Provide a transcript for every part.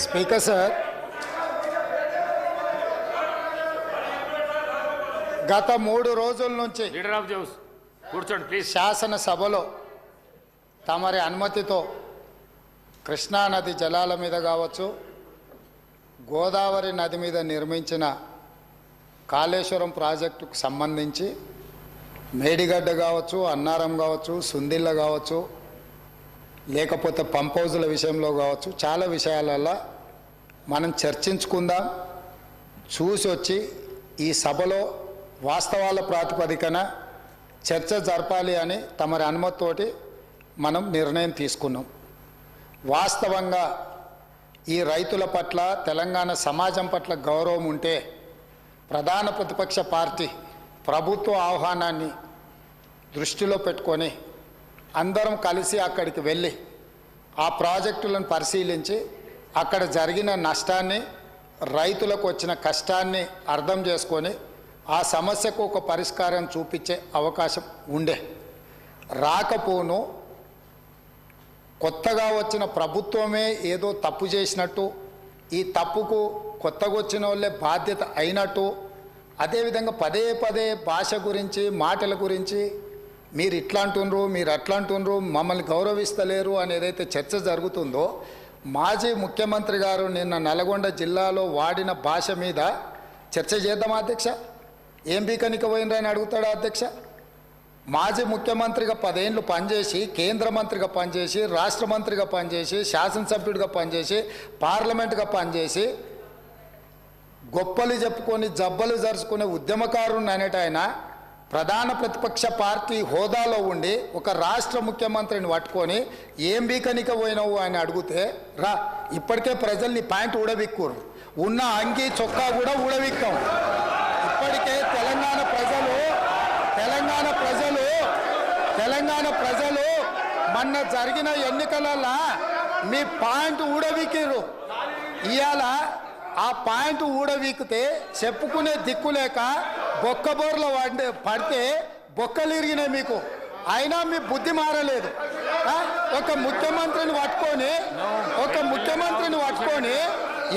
Speaker sir, గత 3 రోజుల నుంచి లీడర్ ఆఫ్ జౌస్ కూర్చోండి ప్లీజ్. శాసనసభలో తమరి అనుమతితో కృష్ణానది జలాల మీద కావచ్చు, గోదావరి నది మీద నిర్మించిన కాళేశ్వరం ప్రాజెక్టుకు సంబంధించి మేడిగడ్డ కావచ్చు, అన్నారం కావచ్చు, సుందిళ్ళ కావచ్చు, లేకపోతే పంప్ హౌజుల విషయంలో కావచ్చు, చాలా విషయాలలో మనం చర్చించుకుందాం. చూసి వచ్చి ఈ సభలో వాస్తవాల ప్రాతిపదికన చర్చ జరపాలి అని తమరి అనుమతితోటి మనం నిర్ణయం తీసుకున్నాం. వాస్తవంగా ఈ రైతుల పట్ల, తెలంగాణ సమాజం పట్ల గౌరవం ఉంటే ప్రధాన ప్రతిపక్ష పార్టీ ప్రభుత్వ ఆహ్వానాన్ని దృష్టిలో పెట్టుకొని అందరం కలిసి అక్కడికి వెళ్ళి ఆ ప్రాజెక్టులను పరిశీలించి అక్కడ జరిగిన నష్టాన్ని, రైతులకు వచ్చిన కష్టాన్ని అర్థం చేసుకొని ఆ సమస్యకు ఒక పరిష్కారం చూపించే అవకాశం ఉండే. రాకపోను కొత్తగా వచ్చిన ప్రభుత్వమే ఏదో తప్పు చేసినట్టు, ఈ తప్పుకు కొత్తగా వచ్చిన వాళ్ళే బాధ్యత అయినట్టు, అదేవిధంగా పదే పదే భాష గురించి, మాటల గురించి మీరు ఇట్లా అంటున్నారు, మీరు అట్లా అంటున్నారు, మమ్మల్ని గౌరవిస్తలేరు అని ఏదైతే చర్చ జరుగుతుందో, మాజీ ముఖ్యమంత్రి గారు నిన్న నల్గొండ జిల్లాలో వాడిన భాష మీద చర్చ చేద్దామా అధ్యక్ష? ఏం బీకనికి పోయినరని అడుగుతాడా అధ్యక్ష? మాజీ ముఖ్యమంత్రిగా 10 ఏళ్ళు పనిచేసి, కేంద్ర మంత్రిగా పనిచేసి, రాష్ట్ర మంత్రిగా పనిచేసి, శాసనసభ్యుడిగా పనిచేసి, పార్లమెంటుగా పనిచేసి, గొప్పలు చెప్పుకొని జబ్బలు జరుచుకునే ఉద్యమకారుని అనేట ఆయన ప్రధాన ప్రతిపక్ష పార్టీ హోదాలో ఉండి ఒక రాష్ట్ర ముఖ్యమంత్రిని పట్టుకొని ఏం బీకనిక పోయినావు అని అడిగితే, రా ఇప్పటికే ప్రజల్ని ప్యాంట్ ఊడబిక్కురు, ఉన్న అంగీ చొక్కా కూడా ఊడబిక్కాం. ఇప్పటికే తెలంగాణ ప్రజలు మొన్న జరిగిన ఎన్నికలలో మీ ప్యాంట్ ఊడబిక్కిరు. ఇవాళ ఆ పాయింట్ ఊడవీకితే చెప్పుకునే దిక్కు లేక బొక్కబోర్లో పడితే బొక్కలు ఇరిగినాయి మీకు. అయినా మీ బుద్ధి మారలేదు. ఒక ముఖ్యమంత్రిని పట్టుకొని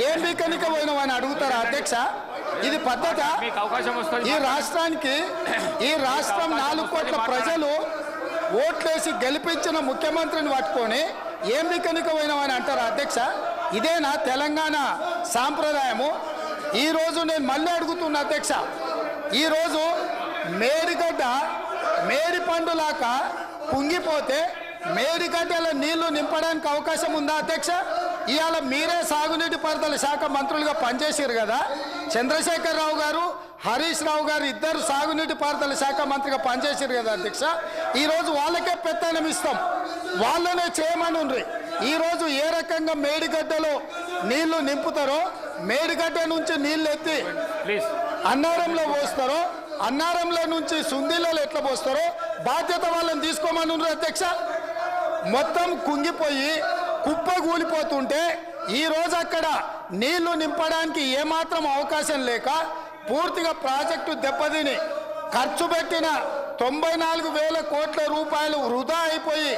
ఏం బీకనిక పోయినావని అడుగుతారా అధ్యక్ష? ఇది పద్ధత? ఈ రాష్ట్రం 4 కోట్ల ప్రజలు ఓట్లేసి గెలిపించిన ముఖ్యమంత్రిని పట్టుకొని ఏం బీకనిక పోయినావని అంటారా అధ్యక్ష? ఇదేనా తెలంగాణ సాంప్రదాయము? ఈరోజు నేను మళ్ళీ అడుగుతున్నా అధ్యక్ష, ఈరోజు మేడిగడ్డ మేడి పండులాక కుంగిపోతే మేడిగడ్డల నీళ్లు నింపడానికి అవకాశం ఉందా అధ్యక్ష? ఇవాళ మీరే సాగునీటి పారుదల శాఖ మంత్రులుగా పనిచేసారు కదా. చంద్రశేఖరరావు గారు, హరీష్ రావు గారు ఇద్దరు సాగునీటి పారుదల శాఖ మంత్రిగా పనిచేసారు కదా అధ్యక్ష. ఈరోజు వాళ్ళకే పెత్తనం ఇస్తాం, వాళ్ళనే చేయమని ఉండ్రి. ఈరోజు ఏ రకంగా మేడిగడ్డలో నీళ్లు నింపుతారో, మేడిగడ్డ నుంచి నీళ్ళు ఎత్తి అన్నారంలో పోస్తారో, అన్నారంలో నుంచి సుందిళ్ళలో ఎట్లా పోస్తారో బాధ్యత వాళ్ళని తీసుకోమని ఉండ్రి అధ్యక్ష. మొత్తం కుంగిపోయి కుప్ప కూలిపోతుంటే ఈరోజు అక్కడ నీళ్లు నింపడానికి ఏమాత్రం అవకాశం లేక పూర్తిగా ప్రాజెక్టు దెబ్బతిని ఖర్చు పెట్టిన 94,000 కోట్ల రూపాయలు వృధా అయిపోయి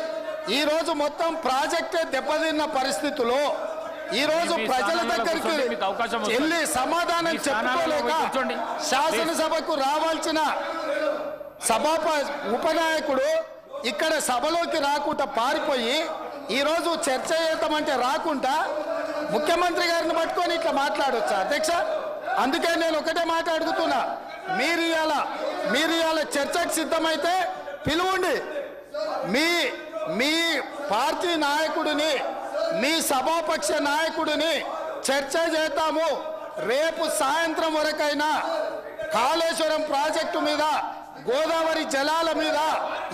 ఈరోజు మొత్తం ప్రాజెక్టే దెబ్బతిన్న పరిస్థితుల్లో ఈరోజు ప్రజల దగ్గరికి వెళ్ళి సమాధానం చెప్పుకోలేక శాసనసభకు రావాల్సిన ఉపనాయకుడు ఇక్కడ సభలోకి రాకుండా పారిపోయి ఈరోజు చర్చ చేద్దామంటే రాకుండా ముఖ్యమంత్రి గారిని పట్టుకొని ఇట్లా మాట్లాడొచ్చా అధ్యక్ష? అందుకే నేను ఒకటే మాట అడుగుతున్నా, మీరు ఇవాళ చర్చకు సిద్ధమైతే పిలువండి. మీ పార్టీ నాయకుడిని, మీ సభాపక్ష నాయకుడిని చర్చ చేద్దాము. రేపు సాయంత్రం వరకైనా కాళేశ్వరం ప్రాజెక్టు మీద, గోదావరి జలాల మీద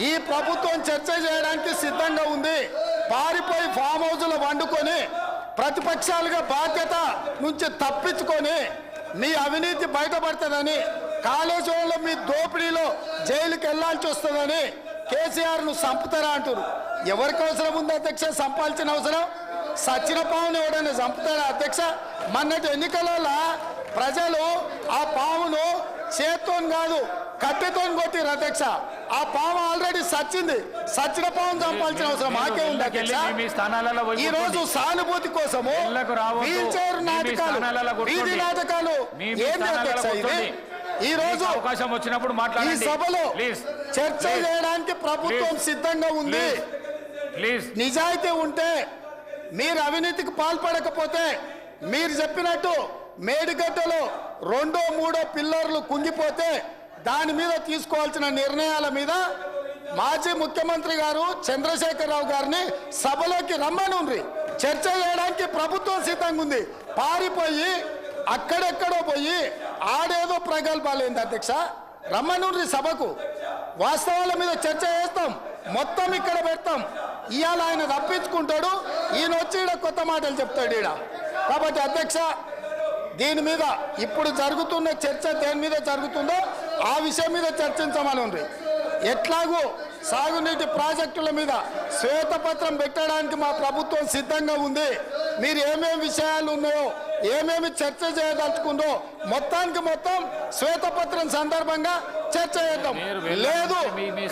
ఈ ప్రభుత్వం చర్చ చేయడానికి సిద్ధంగా ఉంది. పారిపోయి ఫామ్ హౌస్లో వండుకొని ప్రతిపక్షాలుగా బాధ్యత నుంచి తప్పించుకొని మీ అవినీతి బయటపడుతుందని, కాళేశ్వరంలో మీ దోపిడీలో జైలుకి వెళ్లాల్సి వస్తుందని కేసీఆర్ను చంపుతారా అంటారు. ఎవరికి అవసరం ఉంది అధ్యక్ష చంపాల్సిన అవసరం? సచిన పావును ఎవడైనా చంపుతారా అధ్యక్ష? మొన్నటి ఎన్నికలలో ప్రజలు ఆ పావును చేత్తో కాదు కట్టెతో కొట్టిరు అధ్యక్ష. ఆ పాము ఆల్రెడీ సచ్చింది. సచ్చిన పాము చంపాల్సిన అవసరం మాకే ఉంది అధ్యక్ష. మీ స్థానాలలో పోయి ఈ రోజు సానుభూతి కోసము ఇళ్లకు రావద్దు. వీల్ చైర్ మీ నాటకాలు, స్థానాలలో కూర్చోండి. వీధి నాటకాలు మీ ఏంది స్థానాలలో అధ్యక్ష ఇది? కూర్చోండి. ఈ రోజు అవకాశం వచ్చినప్పుడు ఈ మాట్లాడండి. సభలో ప్లీజ్ చర్చ చేయడానికి ప్రభుత్వం సిద్ధంగా ఉంది. ప్లీజ్ నిజాయితీ ఉంటే, మీరు అవినీతికి పాల్పడకపోతే, మీరు చెప్పినట్టు మేడిగడ్డలో 2, 3 పిల్లర్లు కుంగిపోతే దాని మీద తీసుకోవాల్సిన నిర్ణయాల మీద మాజీ ముఖ్యమంత్రి గారు చంద్రశేఖరరావు గారిని సభలోకి రమ్మనుండ్రి. చర్చ చేయడానికి ప్రభుత్వం సిద్ధంగా ఉంది. పారిపోయి అక్కడెక్కడో పోయి ఆడేదో ప్రగల్భాలేంది అధ్యక్ష. రమ్మనుండ్రి సభకు. వాస్తవాల మీద చర్చ చేస్తాం. మొత్తం ఇక్కడ పెడతాం. ఇవాళ ఆయన తప్పించుకుంటాడు, ఈయన వచ్చి ఈడ కొత్త మాటలు చెప్తాడు ఈడ. కాబట్టి అధ్యక్ష, దీని మీద ఇప్పుడు జరుగుతున్న చర్చ దేని మీద జరుగుతుందో ఆ విషయం మీద చర్చించమని ఉంది. ఎట్లాగూ సాగునీటి ప్రాజెక్టుల మీద శ్వేతపత్రం పెట్టడానికి మా ప్రభుత్వం సిద్ధంగా ఉంది. మీరు ఏమేమి విషయాలు ఉన్నాయో, ఏమేమి చర్చ చేయదలుచుకుందో మొత్తానికి మొత్తం శ్వేతపత్రం సందర్భంగా చర్చ చేద్దాం. లేదు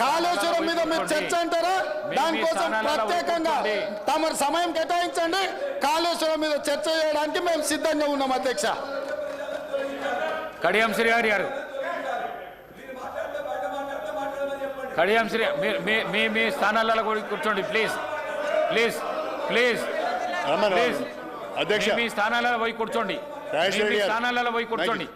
కాళేశ్వరం మీద మీరు చర్చ అంటారా, దానికోసం ప్రత్యేకంగా తమ సమయం కేటాయించండి. కాళేశ్వరం మీద చర్చ చేయడానికి మేము సిద్ధంగా ఉన్నాం అధ్యక్ష. కడియం శ్రీహరి గారు, కడియం శ్రీ మీ స్థానాలలో కూర్చోండి. ప్లీజ్ ప్లీజ్ ప్లీజ్ ప్లీజ్ అధ్యక్ష మీ స్థానాలలో పోయి కూర్చోండి. మీ స్థానాలలో పోయి కూర్చోండి.